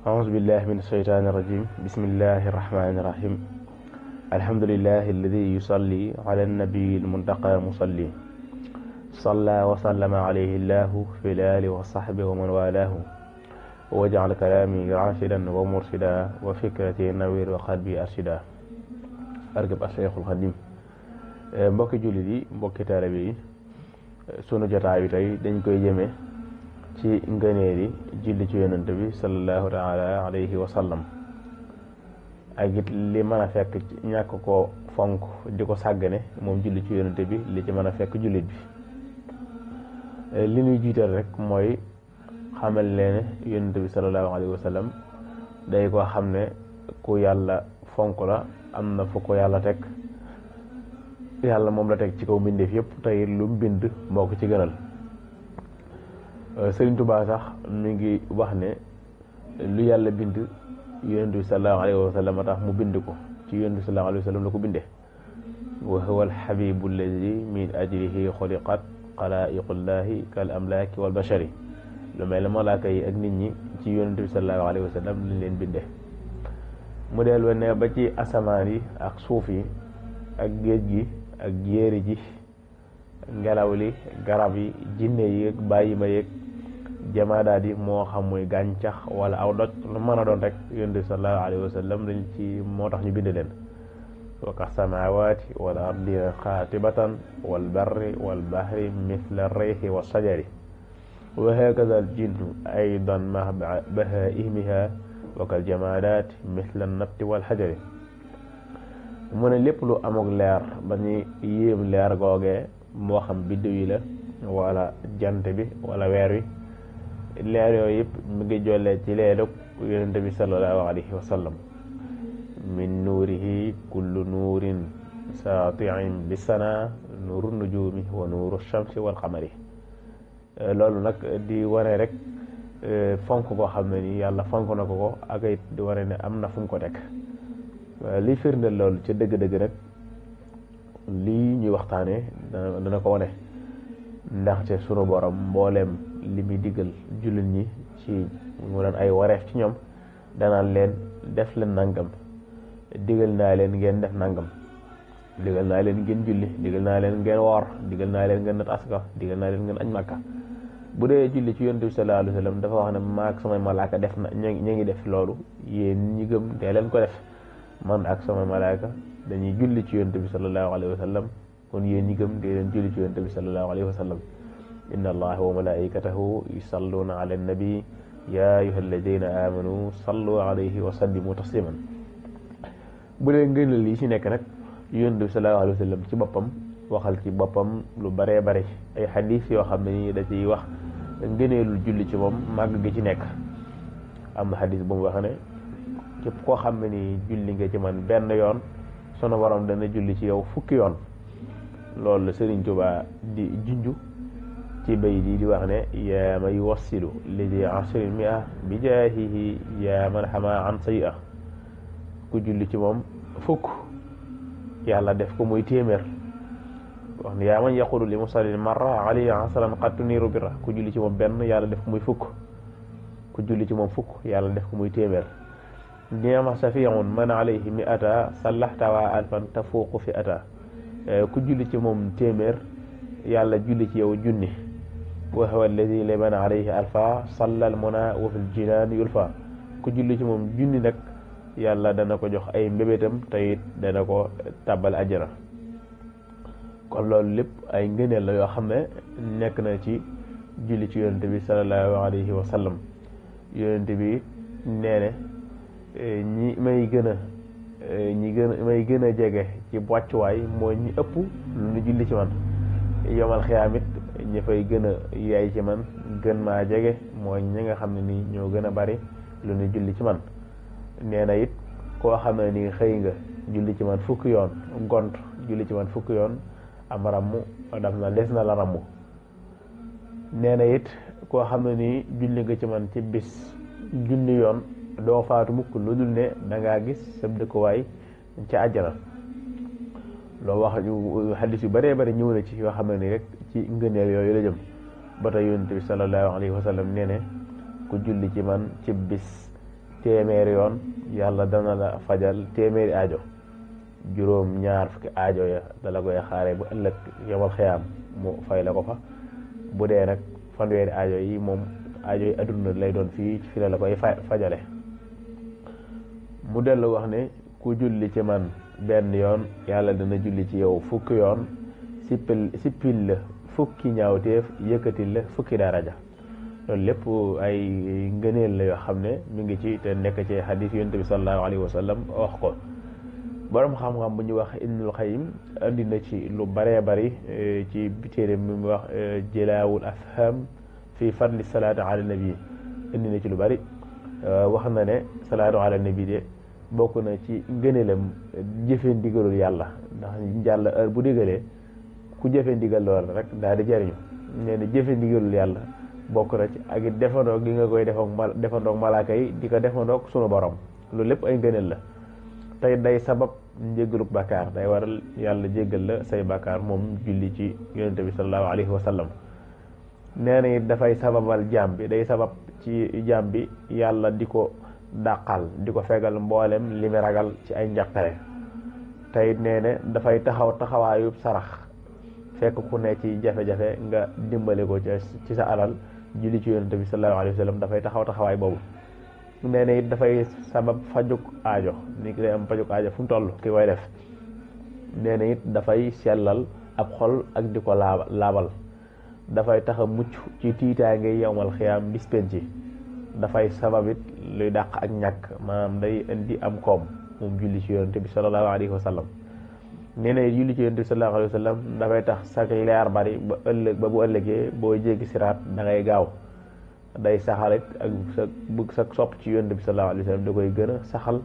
أعوذ بالله من الشيطان الرجيم بسم الله الرحمن الرحيم الحمد لله الذي يصلي على النبي المنتقى مصلي صلى وسلم عليه الله في الآل وصحبه ومن والاه وجعل كلامي راشدا ومرشدا وفكرتي نوير وقلبي أرشدا أرجب الشيخ الخديم mbokki jullit yi mbokki taalibe yi sunu jotaay bi tey dañ koy jëme ci ngëneeli julli ci yonent bi sallallahu taala alayhi wa sallam ak it li mën a fekk ñàkk ko fonk di ko sàggane moom julli ci yonent bi li ci mën a fekk jullit bi li ñuy jiital rek mooy xamal leen yonent bi sallallahu alayhi wa sallam day ko xam ne ku yàlla fonk la am na fu ko yàlla teg yàlla moom la teg ci kaw mbindeef yëpp tey lu mu bind moo ko ci gënal Sëriñ Tuubaa sax mi ngi wax ne lu yàlla bind yonent bi sallallahu alayhi wa sallam tax mu bind ko ci yonent bi sallallahu alayhi wa sallam la ko bindee wa huwa alxabibu alladi min ajlihi xuliqat xalaiqullahi kal amlaaki wal bashari lu mel ne malaaka yi ak nit ñi ci yonent bi sallallahu alayhi wa sallam lañ leen bindee mu dellu ne ba ci asamaan yi ak suuf yi ak géej gi ak jéeri ji ngelaw li garab yi jinne yi ak bàyyi ma yeeg jamaadaat yi moo xam muy gàncax wala aw doj lu mën a doon rek yonent bi sallallahu alayhi wa sallam lañ ci moo tax ñu bind leen wa ka samawaati wal ardi xaatibatan wal barri wal bahri mithla reyhi wa sajari wa hakaza al jinnu aydan ma bahaimiha wa kal jamaadaat mithla nabti wal xajari mu ne lépp lu amok leer ba ñuy yéem leer googee moo xam biddiw yi la wala jant bi wala weer wi leer yooyu yëpp mi ngi jollee ci leerug yonente bi sallallahu alayhi wa sallam min nuurihi kullu nuurin saati'in bi sana nuuru nujumi wa nuuru shamsi wal qamari loolu nag di wane rek fonk koo xam ne ni yàlla fonk na ko ak it di wane ne am na fu mu ko teg li firndeel loolu ca dëgg-dëgg rek lii ñuy waxtaane dana ko wane ndaxte sunu borom mbooleem li muy diggal jullit ñi ci mu doon ay wareef ci ñoom danaan leen def leen nangam digal naa leen ngeen def nangam digal naa leen ngeen julli digal naa leen ngeen woor digal naa leen ngeen nat aska digal naa leen ngeen añ màkka bu dee julli ci yonent bi sallallahu alayhi wa sallam dafa wax ne maak samay malaaka def na ña ngi def loolu yéen ñi gëm dee leen ko def man ak samay malaaka dañuy julli ci yonent bi sallallahu alayhi wa sallam kon yéen ñi gëm dee leen julli ci yonent bi sallallahu alayhi wa sallam inna allaha wa malaikatahu yusalluna ala nabi ya ayuha alladina amanu sallu alayhi wa sallimu tasliman bu dee ngëneel yi ci nekk nag yonent bi sallallahu alayhi wa sallam ci boppam waxal ci boppam lu baree bare ay xadis yoo xam ne ni da ciy wax ngëneelul julli ci moom màgg gi ci nekk am na xadis bu mu wax ne képp koo xam ne ni julli nga ci man benn yoon sunu borom dana julli ci yow fukki yoon loolu la Sëriñ Tuubaa di junju ci bay di wax ne yaa may wassilu lidi asrin mia bi jaahihi yaa man xama an sayyi'a ku julli ci moom fukk yàlla def ko muy téeméer wax ne yaa man yaqulu li musallin marra alayhi asran qad tuniru birra ku julli ci moom benn yàlla def ko muy fukk ku julli ci moom fukk yàlla def ko muy téeméer ni'ma safi'un man alayhi mi'ata sallaxtawa alfan tafuuqu fi ata ku julli ci moom téeméer yàlla julli ci yow junni wa huwa alladi liman alayhi alfa sallal muna wa fil jinaan yulfa ku julli ci moom junni nag yàlla dana ko jox ay mbébétam tayit dana ko tàbbal ajjana kon loolu lépp ay ngëneel la yoo xam ne nekk na ci julli ci yonente bi sallallahu alayhi wa sallam yonente bi nee ne ñi may gën a jege ci wàccuwaay mooy ñi ëpp lu ñu julli ci man yomal xiyaamit ñi fay gën a yaay ci man gën maa jege mooy ñi nga xam ne ni ñoo gën a bari lu ñu julli ci man nee na it koo xam ne ni xëy nga julli ci man fukki yoon ngont julli ci man fukki yoon am rammu daf na des na la rammu nee na it koo xam ne ni julli nga ci man ci bis junni yoon doo faatu mukk lu dul ne dangaa gis sab dëkkuwaay ci àjjana loo wax xadis yu bëree bëri ñëw na ci yoo xam ne ni rek ci ngëneel yooyu la jëm ba tey yonent bi sallallahu alayhi wa sallam nee ne ku julli ci man ci bis téeméeri yoon yàlla dana la fajal téeméeri aajo juróom ñaar fukki aajo ya dala koy xaare bu ëllëg yomal xiyaam mu fay la ko fa bu dee nag fanweeri aajo yi moom aajo yi adduna lay doon fii fi la koy fajale mu dellu wax ne ku julli ci man benn yoon yàlla dana julli ci yow fukki yoon sippil la fukki ñaawteef yëkkatil la fukki daraja loolu lépp ay ngëneel la yoo xam ne mi ngi ci te nekk ci xadiis yonent bi sallallahu alayhi wa sallam wax ko borom xam-xam bu ñu wax Ibnul Qayyim andi na ci lu baree bari ci téere mi mu wax Jilaa'ul Afhaam fi fadli salaatu ala nabi indi na ci lu bari wax na ne salaatu ala nabi de bokk na ci ngëneelam jëfe ndigalul yàlla ndax yàlla heure bu digalee ku jëfe ndigal lool rek daal di jariñu nee na jëfe ndigalul yàlla bokk na ci ak it defandoog gi nga koy defandoog malaaka yi di ko defandoog sunu borom loolu lépp ay ngëneel la tey day sabab njéggaluk bàkkaar day waral yàlla jéggal la say bàkkaar moom julli ci yonente bi sallallahu alayhi wa sallam nee na it dafay sababal jaam bi day sabab ci jaam bi yàlla di ko dàqal di ko fegal mboolem li mu ragal ci ay njàqare tey nee ne dafay taxawaayu sarax fekk ku ne ci jafe-jafe nga dimbale ko ci sa alal julli ci yonente bi sallallahu alayhi wa sallam dafay taxawaay boobu nee na it dafay sabab fajuk aajo ni ki day am fajuk aajo fu mu toll ki koy def nee na it dafay sellal ab xol ak di ko laabal dafay tax a mucc ci tiitaange yowmal xiyaam bis penc dafay sabab it luy dàq ak ñàkk maanaam day indi am koom moom julli ci yonente bi sallallahu alayhi wa sallam nee na julli ci yonente bi sallallahu alayhi wa sallam dafay tax sak leer bari ba bu ëllëgee boo jéggi siraat da ngay gaaw day saxalit ak sa sopp ci yonente bi sallallahu alayhi wa sallam da koy gën a saxal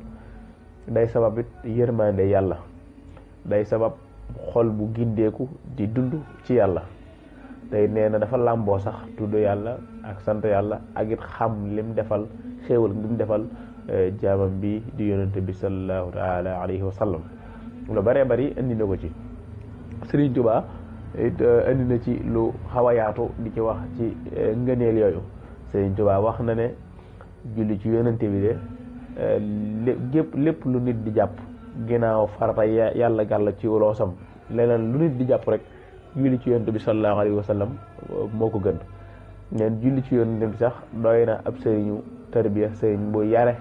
day sabab it yërmande yàlla day sabab xol bu gindeeku di dund ci yàlla tey nee na dafa làmboo sax tudd yàlla ak sant yàlla ak it xam lim defal xéewal lim defal jaamam bi di yonente bi sallallahu taala alayhi wa sallam lu bëree bëri indi na ko ci Sëriñ Tuubaa it indi na ci lu xaw a yaatu di ci wax ci ngëneel yooyu Sëriñ Tuubaa wax na ne julli ci yonente bi de lépp lu nit di jàpp ginnaaw farata yàlla gàll ci loosam leneen lu nit di jàpp rek julli ci yonente bi sallallahu alayhi wa sallam moo ko gën neen julli ci yonente bi sax doy na ab sëriñu tarbiya sëriñ bu yare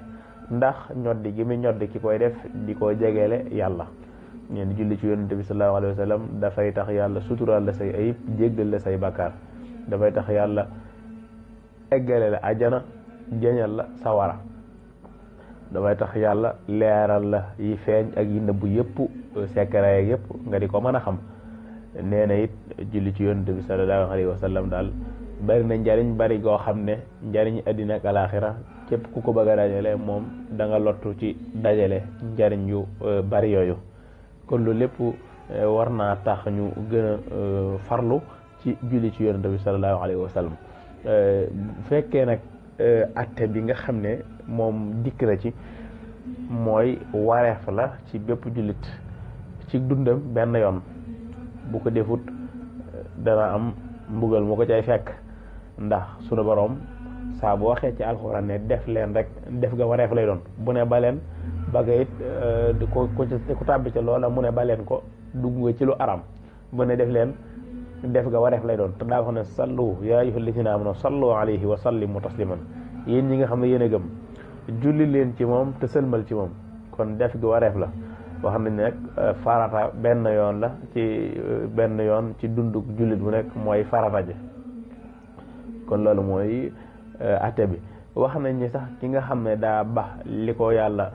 ndax ñoddi gi mu ñoddi ki koy def di ko jegeele yàlla neen julli ci yonente bi sallallahu alayhi wa sallam dafay tax yàlla suturaal la say ayib jéggal la say bakkaar dafay tax yàlla eggale la ajjana jeñal la sawara dafay tax yàlla leeral la yi feeñ ak yi nëbbu yëpp secret yëpp nga di ko mën a xam nee na it julli ci yonente bi sallallahu alayhi wa sallam daal bari na njariñ bari goo xam ne njariñ addina ak alaaxira képp ku ko bëgg a dajale moom da nga lottu ci dajale njariñ yu bari yooyu kon loolu lépp war naa tax ñu gën a farlu ci julli ci yonente bi sallallahu alayhi wa sallam bu fekkee nag atte bi nga xam ne moom dikk na ci mooy wareef la ci bépp jullit ci dundam benn yoon bu ko defut dana am mbugal mu ko cay fekk ndax sunu borom saa bu waxee ci alxuraan ne def leen rek def ga wareef lay doon bu ne ba leen bagga it ku tàbbi ca loola mu ne ba leen ko dugg nga ci lu aram bu ne def leen def ga wareef lay doon te daa wax ne sallu yaa ayyuhal lazina amanu sallu alayhi wa sallimu tasliman yéen ñi nga xam ne yéen a gëm julli leen ci moom te sëlmal ci moom kon def gi wareef la wax nañ ne nag farata benn yoon la ci benn yoon ci dunduk jullit bu nekk mooy farata ji kon loolu mooy atte bi wax nañ ni sax ki nga xam ne daa bax li ko yàlla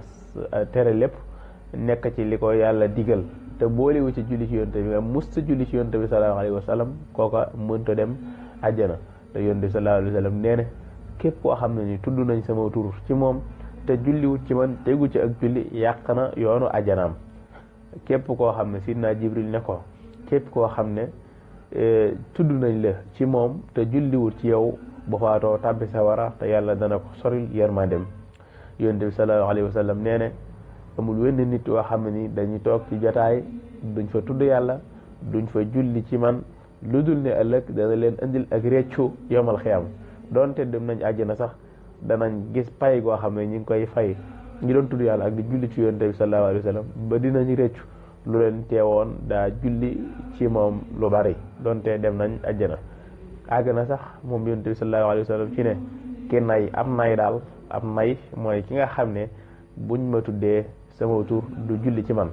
tere lépp nekk ci li ko yàlla digal te boolewu ci julli ci yonte bi nga musta julli ci yonte bi sallallahu alayhi wa sallam kooka mënta dem àjjana te yonte bi sallallahu alayhi wa sallam nee na képp koo xam ne ni tudd nañ sama tur ci moom te julliwut ci man tegu ci ak julli yàq na yoonu àjjanaam képp koo xam ne sidna Jibril ne ko képp koo xam ne tudd nañ la ci moom te julliwut ci yow bu faatoo tàbbi sawara te yàlla dana ko soril yërmandem yonte bi sallallahu alayhi wa sallam nee na amul wenn nit yoo xam ne ni dañuy toog ci jotaay duñ fa tudd yàlla duñ fa julli ci man lu dul ne ëllëg dana leen indil ak réccu yawmal xiyaam doonte dem nañ àjjana sax danañ gis pay goo xam ne ñi ngi koy fay ñi doon tudd yàlla ak di julli ci yonent bi sallallahu alayhi wa sallam ba dinañ rëccu lu leen teewoon daa julli ci moom lu bari donte dem nañ àjjana. àgg na sax moom yonent bi sallallahu alayhi wa sallam ci ne ki nay am nay daal am nay mooy ki nga xam ne buñ ma tuddee sama tur du julli ci man.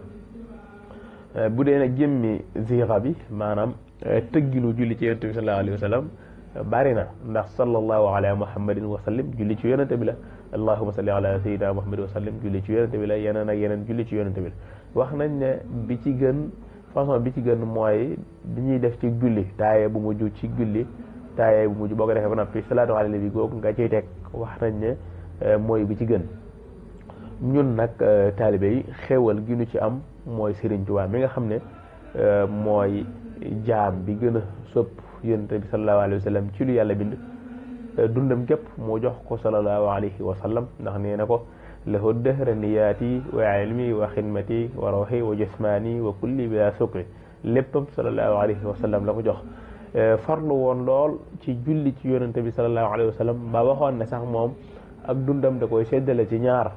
bu dee nag jëmmi ziira bi maanaam tëgginu julli ci yonent bi sallallahu alayhi wa sallam bari na ndax sallallahu ala muhammadin wa sallim julli ci yonent bi la allahumma salli ala sayyidina muhammadin wa sallim julli ci yonent bi la yeneen ak yeneen julli ci yonent bi la wax nañ ne bi ci gën façon bi ci gën mooy bi ñuy def ci julli taaye bu mujj ci julli taaye bu mujj boo ko defee ba noppi salaatu ala nabi googu nga ciy teg wax nañ ne mooy bi ci gën. ñun nag taalibe yi xéewal gi ñu ci am mooy Sëriñ Tuubaa mi nga xam ne mooy jaam bi gën a sopp yonent bi sallallahu alayhi wa sallam ci lu yàlla bind dundam képp moo jox ko sallallahu alayhi wa sallam ndax nee na ko lahu dahra niyaati wa ilmi wa xidmati wa rawxi wa jasmaani wa kulli bila sukri léppam sallallahu alayhi wa sallam la ko jox. farlu woon lool ci julli ci yonent bi sallallahu alayhi wa sallam ba waxoon ne sax moom ak dundam da koy séddale ci ñaar.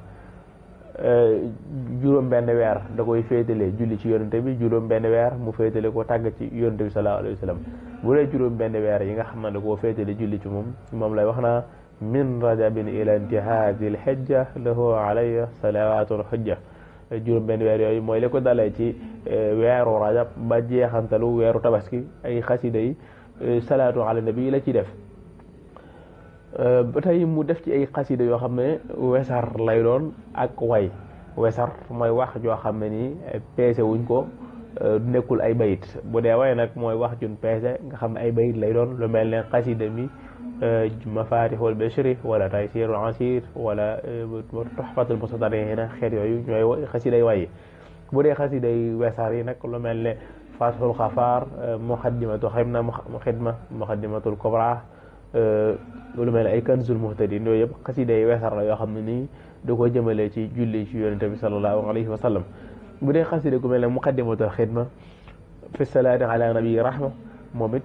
juróom benn weer da koy féetale julli ci yonente bi juróom benn weer mu féetale ko tàgg ci yonente bi sallallahu alayhi wa sallam bu dee juróom benn weer yi nga xam ne da koo féetale julli ci moom lay wax naa min rajabin ila intihaadi l hijja lahu alayya salawatul hujja juróom benn weer yooyu mooy li ko dalee ci weeru rajab ba jeexantalu weeru tabaski ay xasida yi salaatu ala nabi la ci def ba tey mu def ci ay xasida yoo xam ne wesar lay doon ak way wesar mooy wax joo xam ne nii peese wuñ ko nekkul ay bayit bu dee way nag mooy wax jun peese nga xam ne ay bayit lay doon lu mel ne xasida mi mafatihul bashri wala taysirul asir wala tuhfatul mustadariina xeet yooyu ñooy xasiday way bu dee xasiday wesar yi nag lu mel ne fathul xafaar muqaddimatu xidma muqaddimatul kubra lu mel ne ay kanzul muhtadin yooyu yëpp xasida yi weesar la yoo xam ne nii da ko jëmale ci julli ci yonente bi sallallahu alayhi wa sallam bu dee xasida ku mel ne muqaddimatul xidma fi salaati ala nabi rahma moom it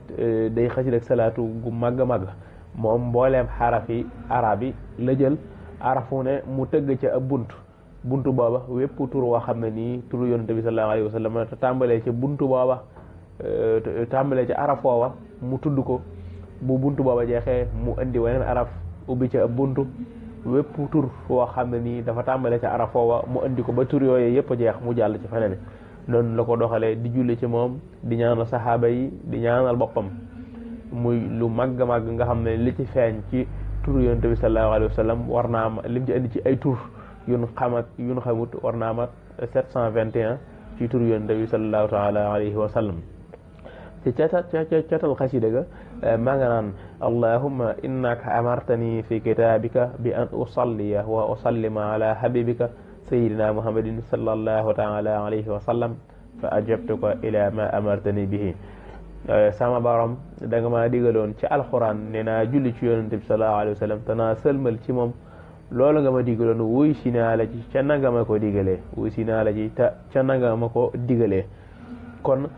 day xasida ak salaatu gu màgg a màgg moom mbooleem xarafi arab yi la jël arafu ne mu tëgg ca ab buntu booba wépp tur woo xam ne nii turu yonente bi sallallahu alayhi wa sallam te tàmbalee ca buntu booba tàmbalee ca araf woowa mu tudd ko bu buntu booba jeexee mu indi weneen araf ubbi ca ab buntu wépp tur woo xam ne nii dafa tàmbale ca araf woowa mu indi ko ba tur yooyu yëpp jeex mu jàll ci feneen noonu la ko doxalee di julli ci moom di ñaanal saxaaba yi di ñaanal boppam muy lu màgg màgg nga xam ne li ci feeñ ci tur yonent bi sallallahu alayhi wa sallam war naa am lim ci indi ci ay tur yun xam ak yun xamut war naa am 721 ci tur yonent bi sallallahu taala alayhi wa sallam ci catal xasida ga maa nga naan allahumma innaka amartani fi kitabika bi an usalliya wa usallima ala habibika sayidina muhammadin sallallahu taala alayhi wa sallam fa ajabtuka ila ma amartani bihi sama borom da nga maa digaloon ci alquran ne naa julli ci yonente bi sallallahu alayhi wa sallam te naa sëlmal ci moom loolu nga ma digaloon wuy si naa la ci ca na nga ma ko digalee wuy si naa la ci te ca na nga ma ko digalee kon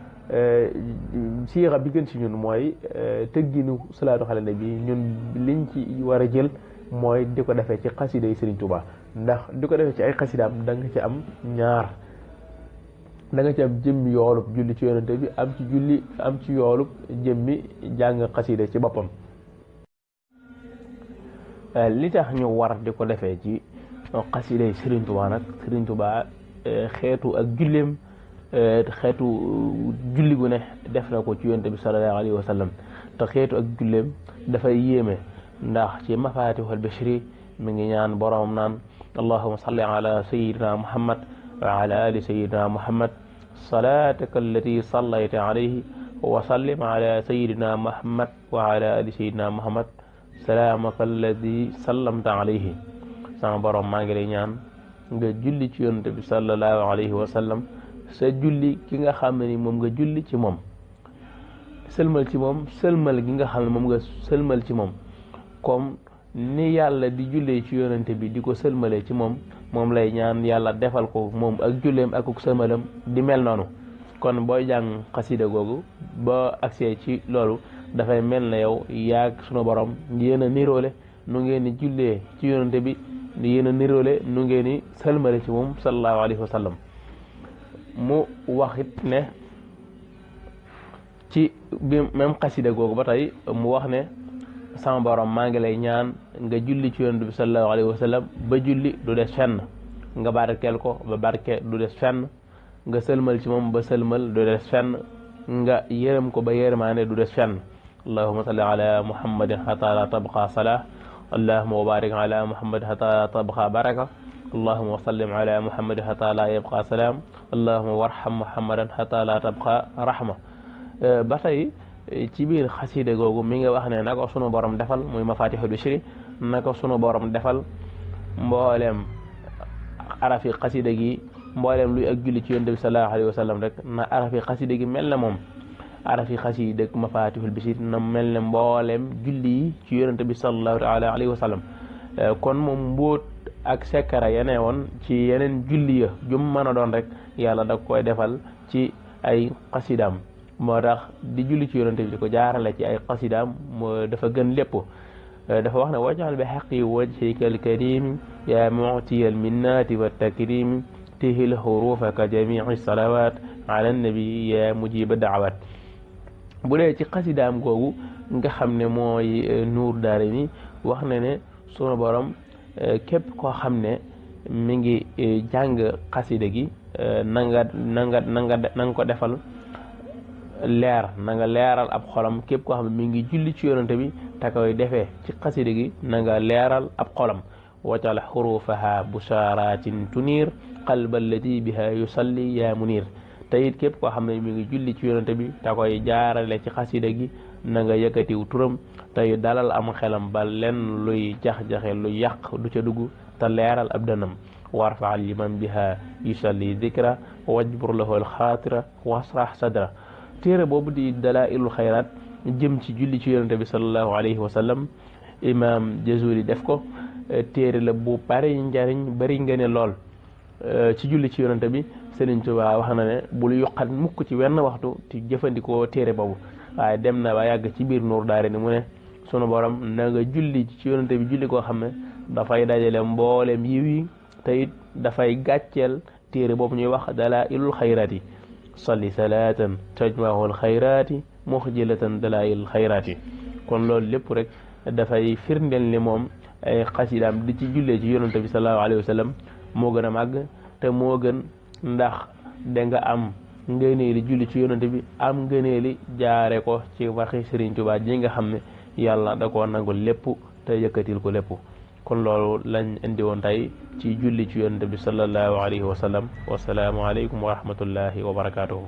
siira bi gën ci ñun mooy tëgginu salaatu ala nabi ñun liñ ci war a jël mooy di ko defee ci xasida yi Sëriñ Tuubaa ndax di ko defee ci ay xasidaam da nga ci am ñaar da nga ci am jëmmi yoolub julli ci yonente bi am ci yoolub jëmmi jàng xasida ci boppam. li tax ñu war di ko defee ci xasida yi Sëriñ Tuubaa nag Sëriñ Tuubaa xeetu ak julleem xeetu julli gu ne def na ko ci yonent bi sallallahu alayhi wa sallam te xeetu ak julleem dafay yéeme ndax ci mafatihul bashri mi ngi ñaan boroom naan allahumma salli ala sayyidina muhammad wa ala ali sayyidina muhammad salataka allati sallayta alayhi wa sallim ala sayyidina muhammad wa ala ali sayyidina muhammad salaamaka allati sallamta alayhi sama boroom maa ngi lay ñaan nga julli ci yonent bi sallallahu alayhi wa sallam sa julli ki nga xam ne ni moom nga julli ci moom sëlmal ci moom sëlmal gi nga xam ne moom nga sëlmal ci moom comme ni yàlla di jullee ci yonente bi di ko sëlmalee ci moom moom lay ñaan yàlla defal ko moom ak julleem ak sëlmalam di mel noonu kon booy jàng xasida googu ba agsee ci loolu dafay mel na yow yaag sunu borom yéen a niroole nu ngeen ni jullee ci yonante bi yéen a niroole nu ngeen ni sëlmale ci moom sallallahu alayhi wa sallam mu waxit ne ci bi même xasida googu ba tey mu wax ne sama borom maa ngi lay ñaan nga julli ci yonante bi sallallahu alayhi wa sallam ba julli du des fenn nga barkeel ko ba barke du des fenn nga sëlmal ci moom ba sëlmal du des fenn nga yërëm ko ba yërmaane du des fenn allahumma salli ala muhammadin hatta la tabqa salah allahumma wa barik ala muhammadin hatta la tabqa baraka allahumma wa sallim ala muhammadin hatta la yabqa salam allahumma warham muhammadan hatta la tabqa rahma ba tey ci biir xasida googu mi nga wax ne na ko sunu borom defal muy mafatihul bichri na ko sunu borom defal mboolem arafi xasida gi mboolem luy ak julli ci yonent bi sallallahu alayhi wa sallam rek na arafi xasida gi mel na moom arafi xasida mafatihul bichri na mel ne mboolem julli yi ci yonent bi sallallahu alayhi wa sallam kon moom mbóot ak sekkara yenee woon ci yeneen julli ya jum mën a doon rek yàlla da koy defal ci ay xasidaam moo tax di julli ci yonent bi di ko jaarale ci ay xasidaam moo dafa gën lépp dafa wax ne wajal bi xaqi wajhika alkarim ya mu'tiyal minnati wa takrimi tihil xurufa ka jamii salawat ala nabi ya mujiba daawat bu dee ci xasidaam googu nga xam ne mooy nuur daare ni wax na ne sunu borom képp koo xam ne mi ngi jàng xasida gi na nga ko defal leer na nga leeral ab xolam képp koo xam ne mi ngi julli ci yonante bi te koy defee ci xasida gi na nga leeral ab xolam wajal xurufaha busharatin tunir qalba allati biha yusalli ya munir te it képp koo xam ne mi ngi julli ci yonante bi te koy jaarale ci xasida gi na nga yëkkatiw turam tey dalal am xelam ba lenn luy jax-jaxe lu yàq du ca dugg te leeral ab dënam warfa liman biha yusalli dikra wajbur lahu alxaatira wasrah sadra téere boobu di dalailul xayraat jëm ci julli ci yonante bi sallallahu alayhi wa sallam imam Jazuli def ko téere la bu bari njariñ bari nga ne lool ci julli ci yonante bi Sëriñ Tuubaa wax na ne bul yuqat mukk ci wenn waxtu ci jëfandikoo téere boobu waaye dem na ba yàgg ci biir nuur daare ni mu ne sunu borom na nga julli ci yonante bi julli koo xam ne dafay dajale mboolem yiw yi te it dafay gàcceel téere boobu ñuy wax dalailul xayraat yi salli salaatan tajmaahul xayraati muxjilatan dalailul xayraat yi kon loolu lépp rek dafay firndeel ni moom ay xasidaam di ci jullee ci yonante bi sallallahu alayhi wa sallam moo gën a màgg te moo gën ndax da nga am ngëneeli julli ci yonante bi am ngëneeli jaare ko ci waxi Sëriñ Tuubaa ji nga xam ne yàlla da koo nangul lépp te yëkkatil ko lépp kon loolu lañ indi woon tey ci julli ci yonante bi sallallahu alayhi wa sallam wasalaamu aleykum wa rahmatullahi wa barakatuhu